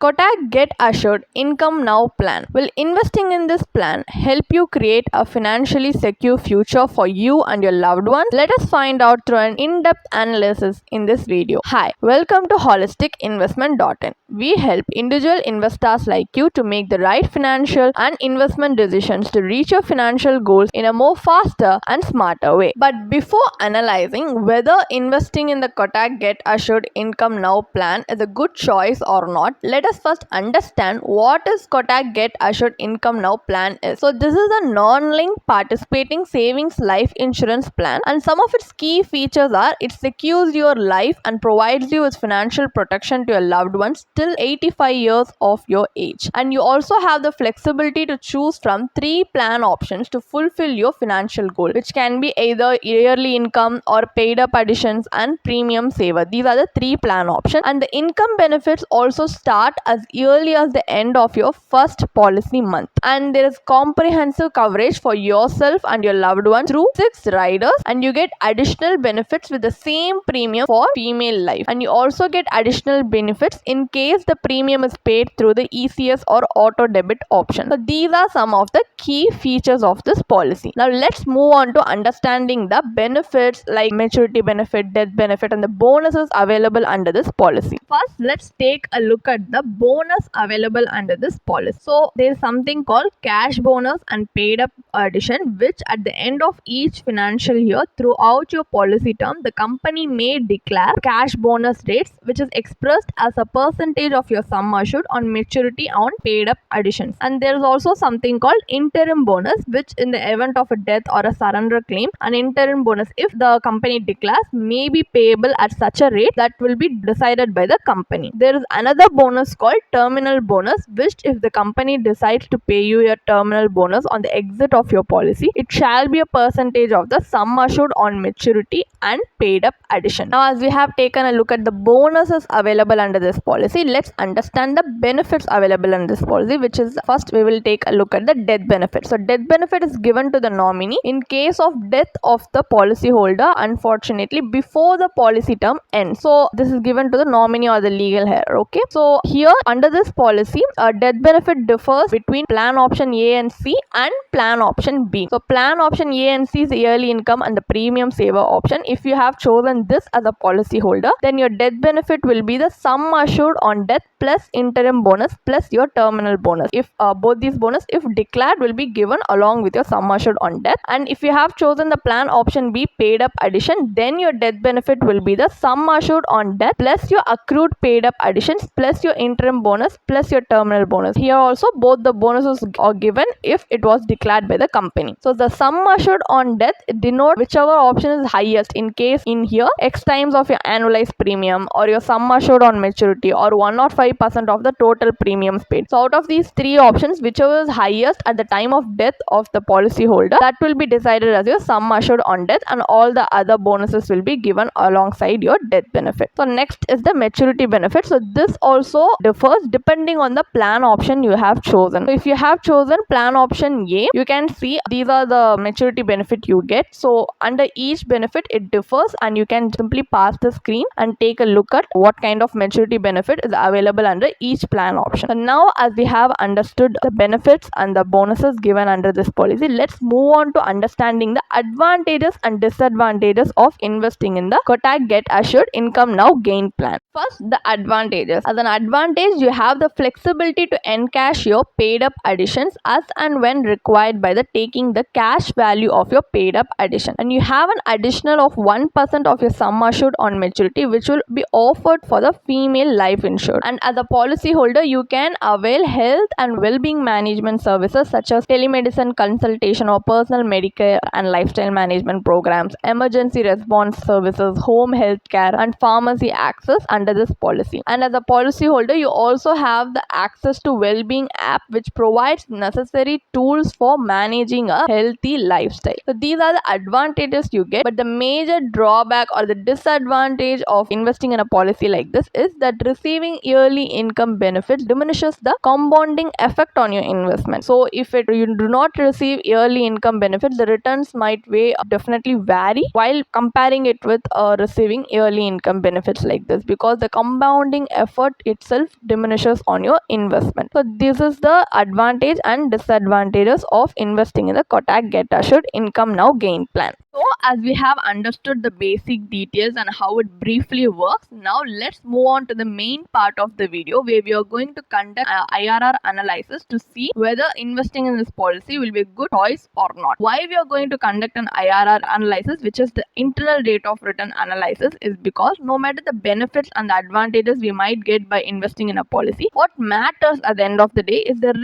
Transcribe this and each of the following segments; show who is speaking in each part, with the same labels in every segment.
Speaker 1: Kotak Get Assured Income Now plan. Will investing in this plan help you create a financially secure future for you and your loved ones? Let us find out through an in-depth analysis in this video. Hi, welcome to holisticinvestment.in. We help individual investors like you to make the right financial and investment decisions to reach your financial goals in a more faster and smarter way. But before analyzing whether investing in the Kotak Get Assured Income Now plan is a good choice or not, let us first understand what is Kotak Get Assured Income Now plan is. So this is a non-linked participating savings life insurance plan, and some of its key features are it secures your life and provides you with financial protection to your loved ones till 85 years of your age. And you also have the flexibility to choose from 3 plan options to fulfill your financial goal, which can be either yearly income or paid up additions and premium saver. These are the 3 plan options, and the income benefits also start as early as the end of your first policy month. And there is comprehensive coverage for yourself and your loved one through 6 riders, and you get additional benefits with the same premium for female life, and you also get additional benefits in case the premium is paid through the ECS or auto debit option. So these are some of the key features of this policy. Now let's move on to understanding the benefits like maturity benefit, death benefit, and the bonuses available under this policy. First, let's take a look at the bonus available under this policy. So there is something called cash bonus and paid up addition, which at the end of each financial year throughout your policy term, the company may declare cash bonus rates, which is expressed as a percentage of your sum assured on maturity on paid up additions. And there is also something called interim bonus, which in the event of a death or a surrender claim, an interim bonus, if the company declares, may be payable at such a rate that will be decided by the company. There is another bonus called terminal bonus, which if the company decides to pay you your terminal bonus on the exit of your policy, it shall be a percentage of the sum assured on maturity and paid up addition. Now, as we have taken a look at the bonuses available under this policy, let's understand the benefits available under this policy, which is first we will take a look at the death benefit. So death benefit is given to the nominee in case of death of the policy holder, unfortunately, before the policy term ends. So this is given to the nominee or the legal heir. Okay, so here under this policy, death benefit differs between plan option A and C and plan option B. So plan option A and C is yearly income and the premium saver option. If you have chosen this as a policy holder, then your death benefit will be the sum assured on death plus interim bonus plus your terminal bonus. If both these bonus, if declared, will be given along with your sum assured on death. And if you have chosen the plan option B, paid up addition, then your death benefit will be the sum assured on death plus your accrued paid up additions plus your interim bonus plus your terminal bonus. Here also both the bonuses are given if it was declared by the company. So the sum assured on death denote whichever option is highest, in case in here X times of your annualized premium or your sum assured on maturity or 105% of the total premiums paid. So out of these 3 options, whichever is highest at the time of death of the policy holder, that will be decided as your sum assured on death, and all the other bonuses will be given alongside your death benefit. So next is the maturity benefit. So this also differs depending on the plan option you have chosen. So if you have chosen plan option A, you can see these are the maturity benefit you get. So under each benefit it differs, and you can simply pass the screen and take a look at what kind of maturity benefit is available under each plan option. So now, as we have understood the benefits and the bonuses given under this policy, let's move on to understanding the advantages and disadvantages of investing in the Kotak Get Assured Income Now Gain plan. First, the advantages. As an advantage, you have the flexibility to encash your paid up additions as and when required by the taking the cash value of your paid up addition, and you have an additional of 1% of your sum assured on maturity, which will be offered for the female life insured. And as a policy holder, you can avail health and well-being management services such as telemedicine consultation or personal medical and lifestyle management programs, emergency response services, home health care, and pharmacy access under this policy. And as a policy holder, you also have the access to well-being app, which provides necessary tools for managing a healthy lifestyle. So these are the advantages you get, but the major drawback or the disadvantage of investing in a policy like this is that receiving yearly income benefits diminishes the compounding effect on your investment. So if you do not receive yearly income benefits, the returns might definitely vary while comparing it with receiving yearly income benefits like this, because the compounding effort itself diminishes on your investment. So this is the advantage and disadvantages of investing in the Kotak Get Assured Income Now Gain plan. So as we have understood the basic details and how it briefly works, now let's move on to the main part of the video where we are going to conduct an IRR analysis to see whether investing in this policy will be a good choice or not. Why we are going to conduct an IRR analysis, which is the internal rate of return analysis, is because no matter the benefits and the advantages we might get by investing in a policy, what matters at the end of the day is the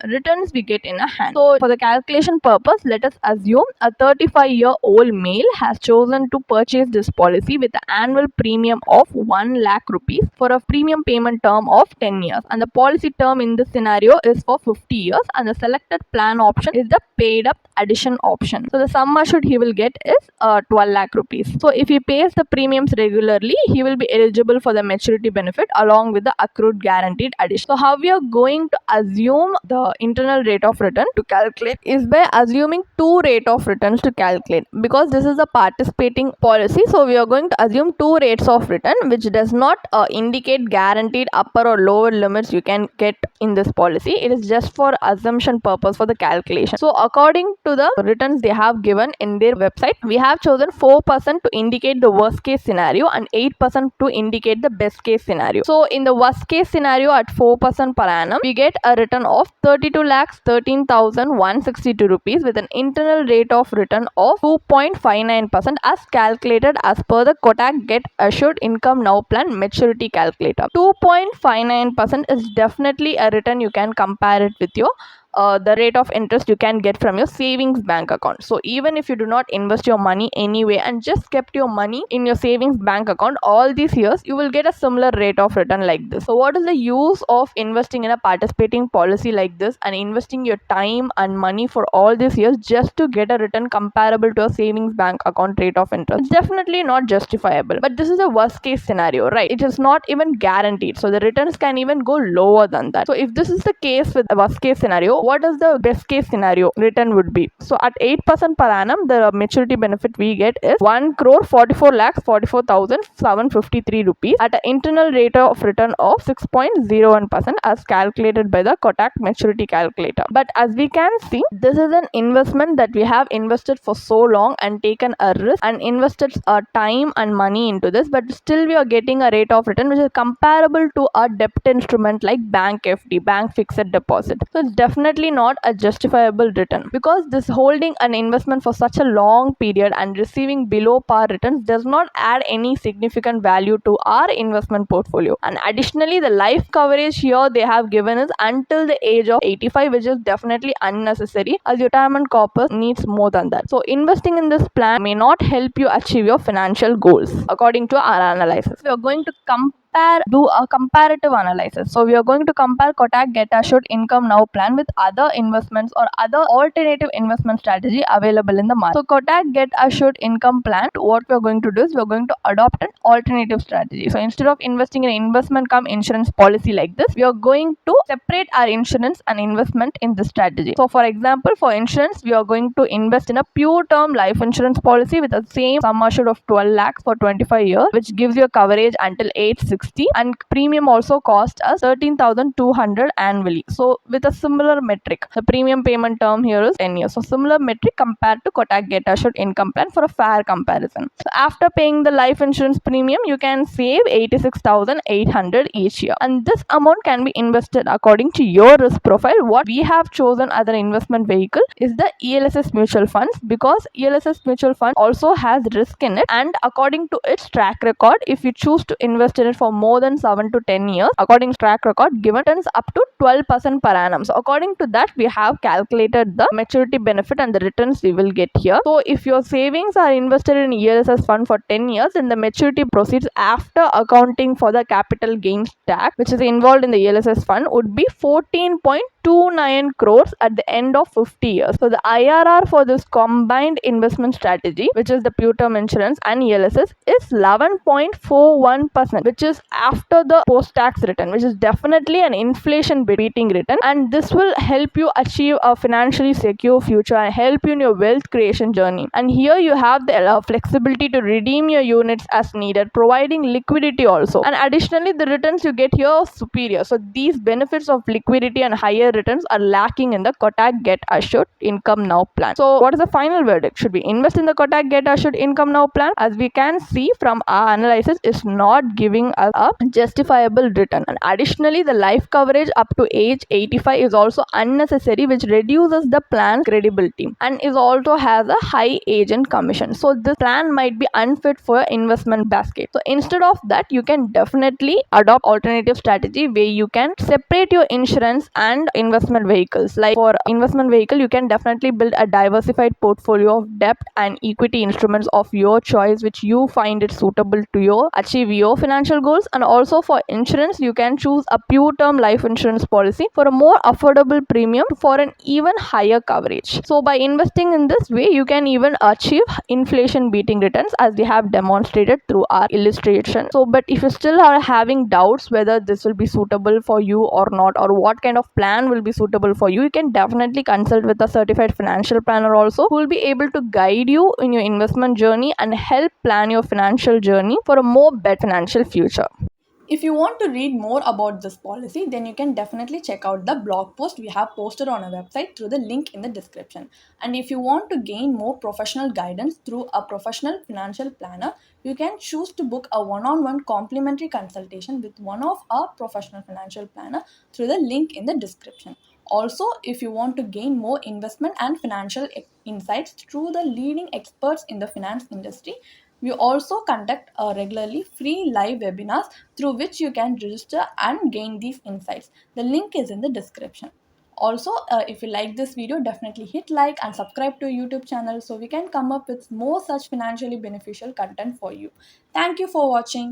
Speaker 1: returns we get in a hand. So for the calculation purpose, let us assume a 35-year-old male has chosen to purchase this policy with an annual premium of 1 lakh rupees for a premium payment term of 10 years, and the policy term in this scenario is for 50 years, and the selected plan option is the paid up addition option. So the sum assured he will get is 12 lakh rupees. So if he pays the premiums regularly, he will be eligible for the maturity benefit along with the accrued guaranteed addition. So how we are going to assume the internal rate of return to calculate is by assuming two rate of returns to calculate, because this is a participating policy. So we are going to assume two rates of return which does not indicate guaranteed upper or lower limits you can get in this policy. It is just for assumption purpose for the calculation. So according to the returns they have given in their website, we have chosen 4% to indicate the worst case scenario and 8% to indicate the best case scenario. So in the worst case scenario at 4% per annum, we get a return of 32,13,162 rupees with an internal rate of return of 2.59% as calculated as per the Kotak Get Assured Income Now Plan maturity calculator. 2.59% is definitely a return you can compare it with your the rate of interest you can get from your savings bank account. So even if you do not invest your money anyway and just kept your money in your savings bank account all these years, you will get a similar rate of return like this. So what is the use of investing in a participating policy like this and investing your time and money for all these years just to get a return comparable to a savings bank account rate of interest? It's definitely not justifiable. But this is a worst case scenario, right? It is not even guaranteed, so the returns can even go lower than that. So if this is the case with a worst case scenario, what is the best case scenario return would be? So at 8% per annum, the maturity benefit we get is 1,44,44,753 rupees at an internal rate of return of 6.01% as calculated by the Kotak maturity calculator. But as we can see, this is an investment that we have invested for so long and taken a risk and invested time and money into this, but still we are getting a rate of return which is comparable to a debt instrument like bank FD, bank fixed deposit. So it's definitely not a justifiable return, because this holding an investment for such a long period and receiving below par returns does not add any significant value to our investment portfolio. And additionally, the life coverage here they have given is until the age of 85, which is definitely unnecessary as your retirement corpus needs more than that. So investing in this plan may not help you achieve your financial goals according to our analysis. We are going to do a comparative analysis. So we are going to compare Kotak Get Assured Income Now plan with other investments or other alternative investment strategy available in the market. So Kotak Get Assured Income plan, what we are going to do is we are going to adopt an alternative strategy. So instead of investing in an investment cum insurance policy like this, we are going to separate our insurance and investment in this strategy. So for example, for insurance, we are going to invest in a pure term life insurance policy with the same sum assured of 12 lakhs for 25 years, which gives you a coverage until age 60, and premium also cost us 13,200 annually. So with a similar metric, the premium payment term here is 10 years. So similar metric compared to Kotak Get Assured Income Plan for a fair comparison. So after paying the life insurance premium, you can save 86,800 each year, and this amount can be invested according to your risk profile. What we have chosen as an investment vehicle is the ELSS mutual funds, because ELSS mutual fund also has risk in it, and according to its track record, if you choose to invest in it for more than 7 to 10 years, according to track record given, turns up to 12% per annum. So according to that, we have calculated the maturity benefit and the returns we will get here. So if your savings are invested in ELSS fund for 10 years, then the maturity proceeds after accounting for the capital gains tax which is involved in the ELSS fund would be 14.2 29 crores at the end of 50 years. So the IRR for this combined investment strategy, which is the pure term insurance and ELSS, is 11.41%, which is after the post-tax return, which is definitely an inflation beating return, and this will help you achieve a financially secure future and help you in your wealth creation journey. And here you have the flexibility to redeem your units as needed, providing liquidity also. And additionally, the returns you get here are superior. So these benefits of liquidity and higher returns are lacking in the Kotak Get Assured Income Now plan. So what is the final verdict? Should we invest in the Kotak Get Assured Income Now plan? As we can see from our analysis, is not giving us a justifiable return. And additionally, the life coverage up to age 85 is also unnecessary, which reduces the plan credibility and is also has a high agent commission. So this plan might be unfit for investment basket. So instead of that, you can definitely adopt alternative strategy where you can separate your insurance and investment vehicles. Like for investment vehicle, you can definitely build a diversified portfolio of debt and equity instruments of your choice, which you find it suitable to your achieve your financial goals. And also for insurance, you can choose a pure term life insurance policy for a more affordable premium for an even higher coverage. So by investing in this way, you can even achieve inflation beating returns, as we have demonstrated through our illustration. So but if you still are having doubts whether this will be suitable for you or not, or what kind of plan will be suitable for you, you can definitely consult with a certified financial planner also, who will be able to guide you in your investment journey and help plan your financial journey for a more better financial future. If you want to read more about this policy, then you can definitely check out the blog post we have posted on our website through the link in the description. And if you want to gain more professional guidance through a professional financial planner, you can choose to book a one-on-one complimentary consultation with one of our professional financial planner through the link in the description. Also, if you want to gain more investment and financial insights through the leading experts in the finance industry, we also conduct regularly free live webinars through which you can register and gain these insights. The link is in the description. Also, if you like this video, definitely hit like and subscribe to our YouTube channel so we can come up with more such financially beneficial content for you. Thank you for watching.